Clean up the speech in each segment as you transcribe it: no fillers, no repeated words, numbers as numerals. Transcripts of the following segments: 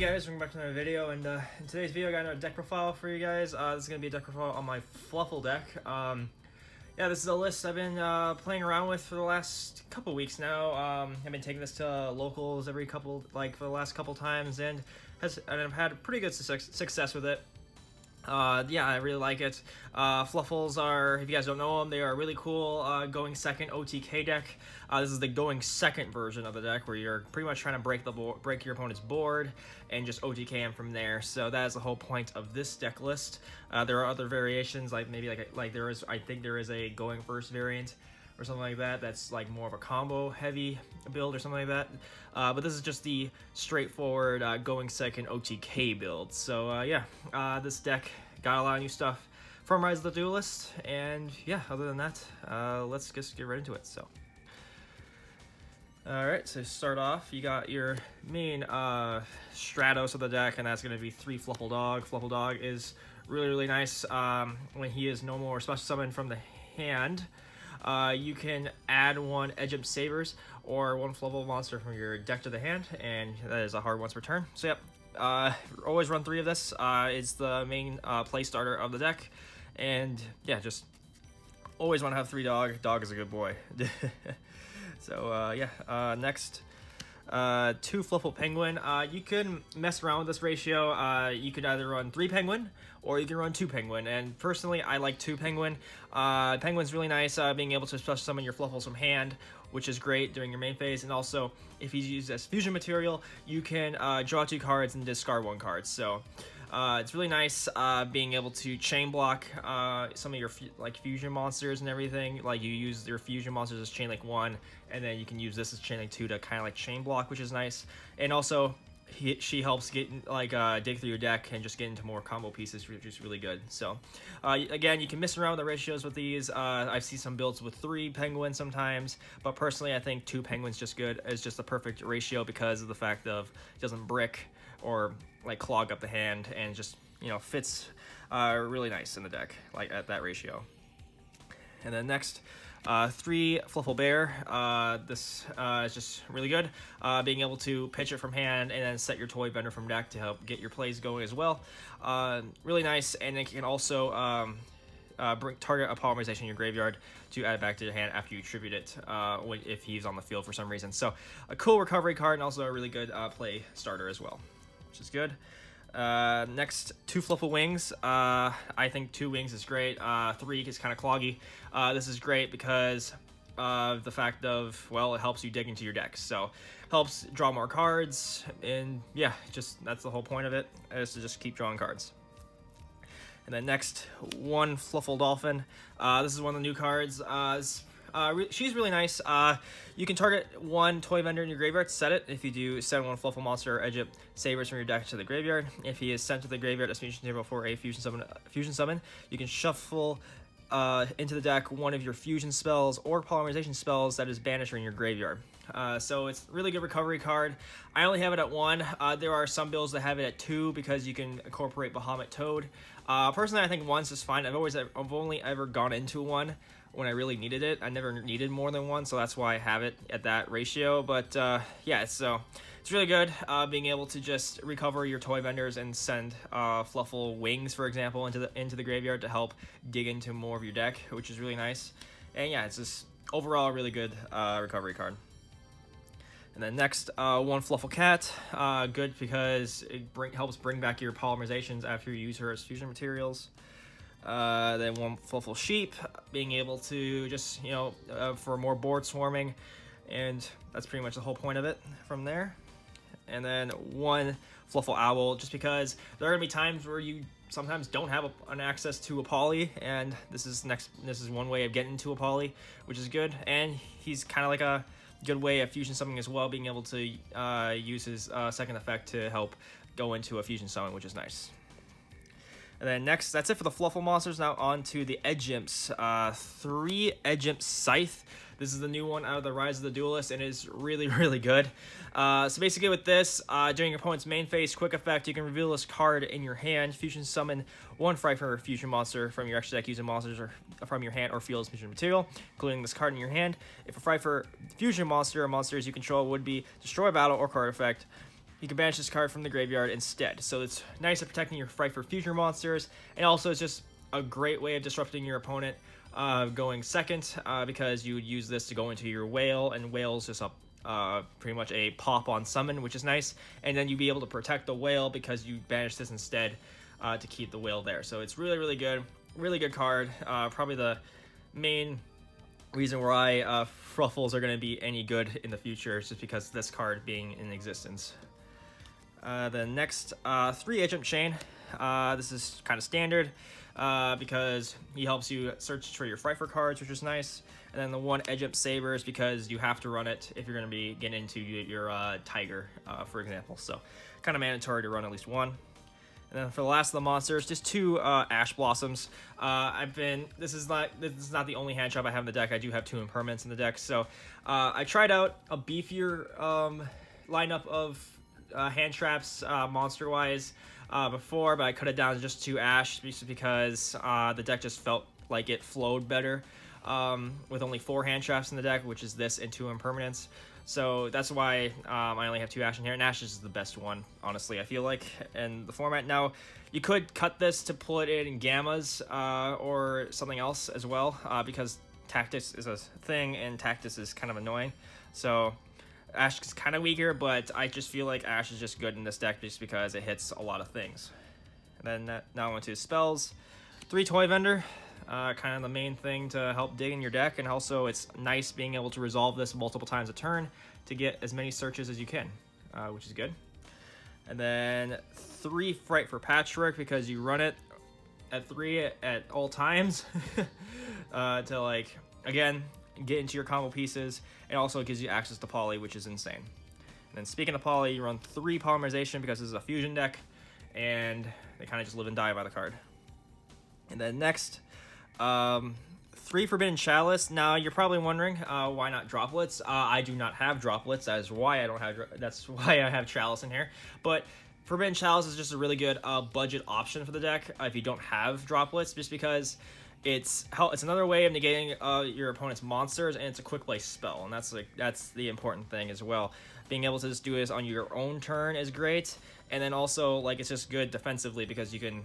guys, welcome back to another video, and in today's video I got another deck profile for you guys. This is going to be a deck profile on my Fluffal deck. Yeah, this is a list I've been playing around with for the last couple weeks now. I've been taking this to locals for the last couple times, and I've had pretty good success with it. Yeah, I really like it. Fluffals are, if you guys don't know them, they are a really cool going second OTK deck. This is the going second version of the deck where you're pretty much trying to break your opponent's board and just OTK him from there. So that is the whole point of this deck list. There are other variations, like maybe like there is, I think there is a going first variant or something like that. That's like more of a combo heavy build or something like that. But this is just the straightforward going second OTK build. So yeah, this deck got a lot of new stuff from Rise of the Duelist, and yeah, other than that, let's just get right into it. So alright, so to start off, you got your main Stratos of the deck, and that's going to be 3 Fluffal Dog. Fluffal Dog is really nice when he is no more special summon from the hand. You can add 1 Edge-Imp Sabers or 1 Fluffal monster from your deck to the hand, and that is a hard once per turn. So yep, always run 3 of this. It's the main play starter of the deck, and yeah, just always want to have 3 dog. Dog is a good boy. So yeah, next, 2 Fluffal Penguin. You can mess around with this ratio. You could either run 3 Penguin or you can run 2 Penguin, and personally I like 2 Penguin. Penguin's really nice, being able to special summon your Fluffals from hand, which is great during your main phase, and also if he's used as fusion material, you can draw 2 cards and discard 1 card. So it's really nice being able to chain block some of your fusion monsters and everything. Like you use your fusion monsters as chain link 1, and then you can use this as chain link 2 to kind of like chain block, which is nice. And also she helps get dig through your deck and just get into more combo pieces, which is really good. So again, you can mess around with the ratios with these. I see some builds with 3 penguins sometimes, but personally I think 2 penguins just good. It's just the perfect ratio because of the fact of it doesn't brick or like clog up the hand, and just, you know, fits really nice in the deck, like at that ratio. And then next, 3 Fluffal Bear. This is just really good, being able to pitch it from hand and then set your toy vendor from deck to help get your plays going as well. Really nice, and it can also target a polymerization in your graveyard to add it back to your hand after you tribute it if he's on the field for some reason. So a cool recovery card, and also a really good play starter as well, which is good. Next, 2 Fluffal Wings. I think 2 wings is great. 3 is kind of cloggy. This is great because of the fact of, well, it helps you dig into your deck, so helps draw more cards, and yeah, just that's the whole point of it, is to just keep drawing cards. And then next, 1 Fluffal Dolphin. This is one of the new cards. She's really nice. You can target 1 toy vendor in your graveyard, set it. If you do, send 1 Fluffal monster or Edge-Imp Sabers from your deck to the graveyard. If he is sent to the graveyard as fusion table for a fusion summon, you can shuffle into the deck 1 of your fusion spells or polymerization spells that is banished from your graveyard. So it's a really good recovery card. I only have it at 1. There are some builds that have it at 2 because you can incorporate Bahamut Toad. Personally, I think 1's just fine. I've only ever gone into 1 when I really needed it. I never needed more than 1, so that's why I have it at that ratio. But yeah, so it's really good being able to just recover your toy vendors and send Fluffal Wings, for example, into the graveyard to help dig into more of your deck, which is really nice. And yeah, it's just overall a really good recovery card. And then next, 1 Fluffal Cat. Good because it helps bring back your polymerizations after you use her as fusion materials. Then 1 Fluffal Sheep, being able to just, you know, for more board swarming, and that's pretty much the whole point of it from there. And then 1 Fluffal Owl, just because there are gonna be times where you sometimes don't have an access to a poly, and this is one way of getting into a poly, which is good. And he's kind of like a good way of fusion summoning as well, being able to use his second effect to help go into a fusion summon, which is nice. And then next, that's it for the Fluffal monsters. Now on to the Edge-Imps. 3 Edge-Imp Scythe. This is the new one out of the Rise of the Duelist, and is really good. So basically with this, during your opponent's main phase, quick effect, you can reveal this card in your hand, fusion summon 1 Frightened fusion monster from your extra deck using monsters or from your hand or field as fusion material, including this card in your hand. If a Frightened fusion monster or monsters you control would be destroy battle or card effect, you can banish this card from the graveyard instead. So it's nice at protecting your Fright for Future monsters, and also it's just a great way of disrupting your opponent going second, because you would use this to go into your whale, and whale's just a pretty much a pop on summon, which is nice, and then you'd be able to protect the whale because you banish this instead to keep the whale there. So it's really, really good card. Probably the main reason why Fluffals are going to be any good in the future is just because of this card being in existence. The next 3 Edge-Imp chain. This is kind of standard because he helps you search for your Fright for cards, which is nice. And then the 1 Edge-Imp Saber is because you have to run it if you're going to be getting into your Tiger, for example. So kind of mandatory to run at least 1. And then for the last of the monsters, just 2 Ash Blossoms. This is not the only hand trap I have in the deck. I do have 2 impermanents in the deck. So I tried out a beefier lineup of hand traps monster-wise before, but I cut it down to just 2 Ash just because the deck just felt like it flowed better with only 4 hand traps in the deck, which is this and 2 impermanents. So that's why I only have 2 Ash in here, and Ash is the best one, honestly, I feel like, in the format. Now, you could cut this to pull it in Gammas or something else as well, because Tactics is a thing, and Tactics is kind of annoying. So Ash is kind of weaker, but I just feel like Ash is just good in this deck just because it hits a lot of things. And then now on to spells. 3 Toy Vendor. Kind of the main thing to help dig in your deck, and also it's nice being able to resolve this multiple times a turn to get as many searches as you can, which is good. And then 3 Fright for Patchwork because you run it at 3 at all times to, like, again, get into your combo pieces, and also it gives you access to Poly, which is insane. And then speaking of Poly, you run 3 Polymerization because this is a fusion deck, and they kind of just live and die by the card. And then next, 3 Forbidden Chalice. Now you're probably wondering why not droplets. I do not have droplets. That's why I have Chalice in here. But Forbidden Chalice is just a really good budget option for the deck if you don't have droplets, just because it's another way of negating your opponent's monsters, and it's a quick play spell, and that's the important thing as well. Being able to just do this on your own turn is great, and then also, like, it's just good defensively because it can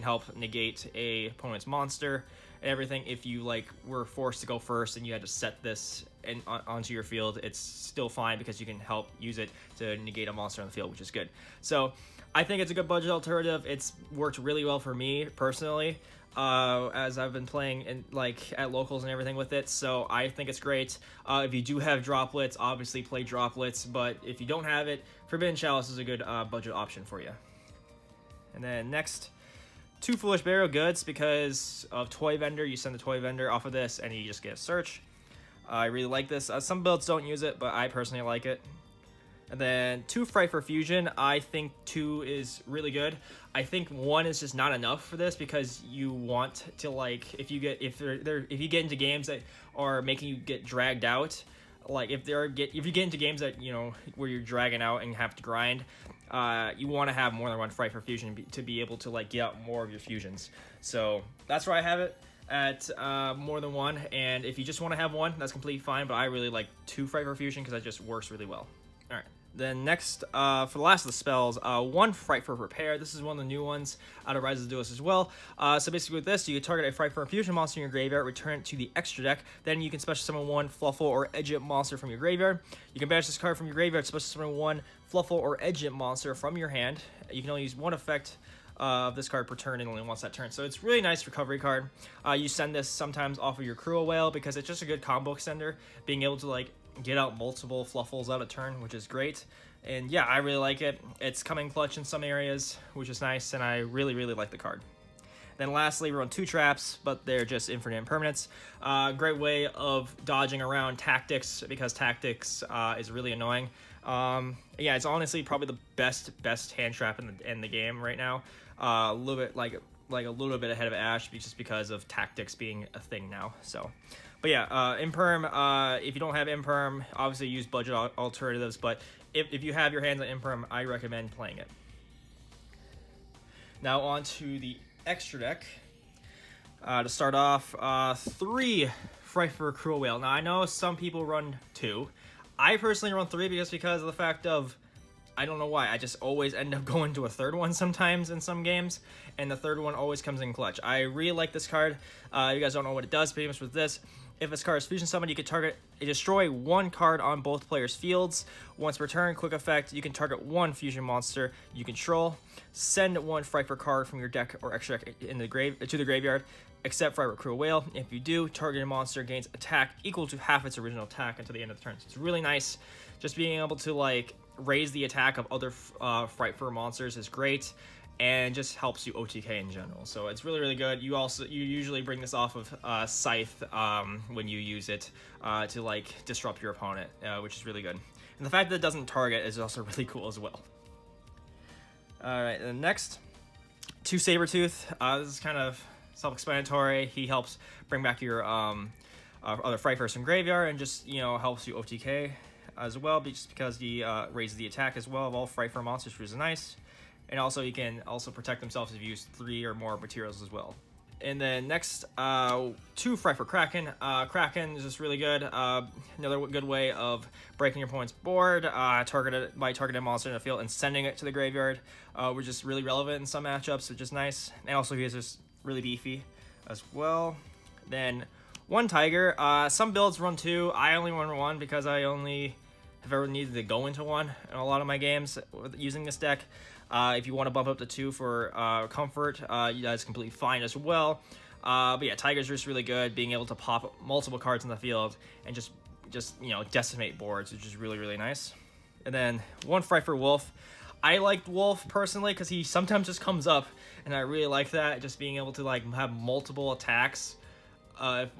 help negate a opponent's monster and everything. If you, like, were forced to go first and you had to set this onto your field, it's still fine because you can help use it to negate a monster on the field, which is good. So I think it's a good budget alternative. It's worked really well for me personally, as I've been playing at locals and everything with it. So I think it's great. If you do have droplets, obviously play droplets, but if you don't have it, Forbidden Chalice is a good budget option for you. And then next, 2 Foolish Burial Goods because of Toy Vendor. You send the Toy Vendor off of this and you just get a search. I really like this. Some builds don't use it, but I personally like it. And then 2 Fright for Fusion. I think 2 is really good. I think 1 is just not enough for this because you want to, like, if you get into games that are making you get dragged out, like if you get into games that, you know, where you're dragging out and have to grind, you want to have more than 1 Fright for Fusion to be able to, like, get out more of your fusions. So that's why I have it at more than 1. And if you just want to have 1, that's completely fine. But I really like 2 Fright for Fusion because that just works really well. All right. Then next, for the last of the spells, 1 Fright for Repair. This is one of the new ones out of Rise of the Duelist as well. So basically with this, you can target a Fright for Fusion monster in your graveyard, return it to the extra deck. Then you can special summon 1 Fluffal or Edge-Imp monster from your graveyard. You can banish this card from your graveyard, special summon 1 Fluffal or Edge-Imp monster from your hand. You can only use 1 effect of this card per turn and only once that turn. So it's really nice recovery card. You send this sometimes off of your Cruel Whale because it's just a good combo extender, being able to, like, get out multiple Fluffals out of turn, which is great. And yeah, I really like it. It's coming clutch in some areas, which is nice, and I really, really like the card. Then lastly, we run 2 traps, but they're just infinite impermanents. Great way of dodging around Tactics because Tactics is really annoying. Yeah, it's honestly probably the best hand trap in the game right now. A little bit like a little bit ahead of Ash just because of Tactics being a thing now. So, but yeah, Imperm. If you don't have Imperm, obviously use budget alternatives. But if you have your hands on Imperm, I recommend playing it. Now on to the extra deck. To start off, 3 Fright for Cruel Whale. Now I know some people run 2. I personally run 3 because of the fact of I don't know why. I just always end up going to a third one sometimes in some games, and the third one always comes in clutch. I really like this card. You guys don't know what it does, pretty much with this. If this card is fusion summoned, you can destroy one card on both players' fields. Once per turn, quick effect, you can target one fusion monster you control. Send one Frifer card from your deck or extra deck to the graveyard, except Frifer Cruel Whale. If you do, targeted monster gains attack equal to half its original attack until the end of the turn. So it's really nice. Just being able to like raise the attack of other Frifer monsters is great, and just helps you OTK in general. So it's really, really good. You usually bring this off of Scythe when you use it to like disrupt your opponent, which is really good. And the fact that it doesn't target is also really cool as well. Alright, and next, 2 Sabertooth. This is kind of self-explanatory. He helps bring back your other Frifers from graveyard, and just, you know, helps you OTK as well, just because he raises the attack as well of all Frifer monsters, which is nice. And also, he can also protect themselves if you use 3 or more materials as well. And then next, 2 Frifer Kraken. Kraken is just really good. Another good way of breaking your opponent's board, targeting a monster in the field and sending it to the graveyard, which is really relevant in some matchups, which is nice. And also, he is just really beefy as well. Then 1 Tiger. Some builds run 2. I only run 1 because I only have ever needed to go into 1 in a lot of my games using this deck. If you want to bump up to 2 for comfort, that's completely fine as well. But yeah, Tiger's just really good, being able to pop multiple cards in the field and just you know, decimate boards, which is really, really nice. And then 1 Frifer Wolf. I liked Wolf personally because he sometimes just comes up, and I really like that. Just being able to like have multiple attacks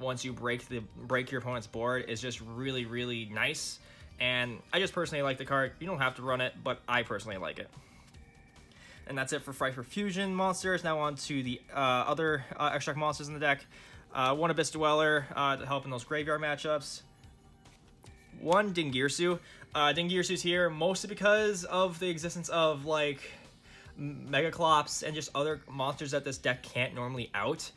once you break your opponent's board is just really, really nice. And I just personally like the card. You don't have to run it, but I personally like it. And that's it for Frifer Fusion monsters. Now on to the other extract monsters in the deck. 1 Abyss Dweller to help in those graveyard matchups. 1 Dingirsu. Dingirsu's here mostly because of the existence of like Megaclops and just other monsters that this deck can't normally out.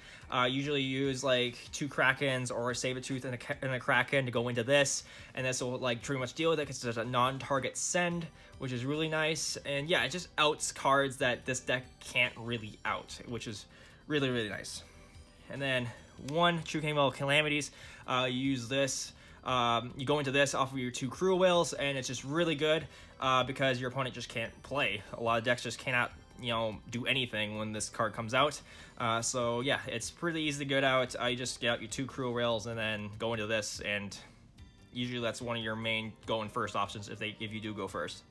Usually use like 2 Krakens or a Sabertooth and a Kraken to go into this, and this will like pretty much deal with it because it's a non-target send, which is really nice. And yeah, it just outs cards that this deck can't really out, which is really, really nice. And then 1 True King of Calamities. You use this. You go into this off of your 2 Cruel Whales, and it's just really good because your opponent just can't play. A lot of decks just cannot, you know, do anything when this card comes out. So yeah, it's pretty easy to get out. You just get out your 2 Cruel Whales and then go into this, and usually that's one of your main going first options if you do go first.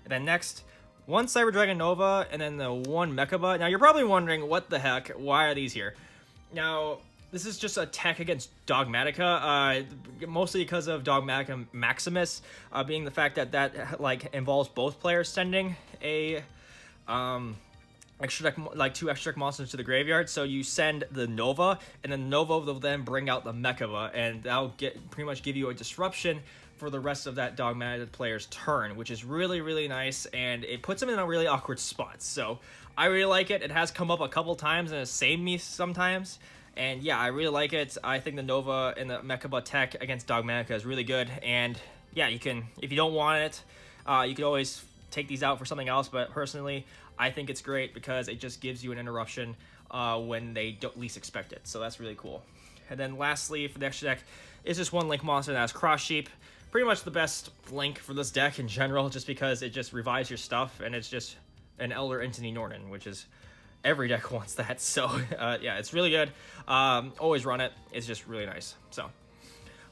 And then next, 1 Cyber Dragon Nova, and then the 1 Mechaba. Now you're probably wondering, what the heck? Why are these here? Now, this is just a tech against Dogmatica, mostly because of Dogmatica Maximus, being the fact that like involves both players sending a extra deck, like 2 extra deck monsters to the graveyard. So you send the Nova, and then Nova will then bring out the Mechaba, and that'll pretty much give you a disruption for the rest of that Dogmatic player's turn, which is really, really nice, and it puts them in a really awkward spot. So I really like it. It has come up a couple times and has saved me sometimes. And yeah, I really like it. I think the Nova and the Mechaba tech against Dogmatica is really good. And yeah, you can, if you don't want it, you can always take these out for something else. But personally, I think it's great because it just gives you an interruption when they don't least expect it. So that's really cool. And then lastly, for the extra deck, is just 1 Link monster that has Cross Sheep. Pretty much the best Link for this deck in general, just because it just revives your stuff, and it's just an Elder Entity Norton, which is, every deck wants that. So yeah, it's really good. Always run it. It's just really nice. So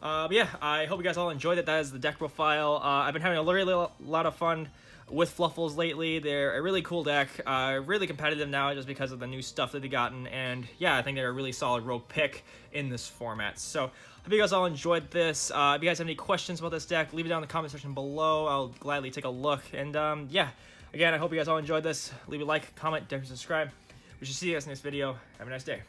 yeah, I hope you guys all enjoyed it. That is the deck profile. I've been having a really lot of fun with Fluffals lately. They're a really cool deck, really competitive now just because of the new stuff that they've gotten, and yeah, I think they're a really solid rogue pick in this format. So hope you guys all enjoyed this. If you guys have any questions about this deck, leave it down in the comment section below. I'll gladly take a look. And yeah, again, I hope you guys all enjoyed this. Leave a like, comment, subscribe. We should see you guys in the next video. Have a nice day.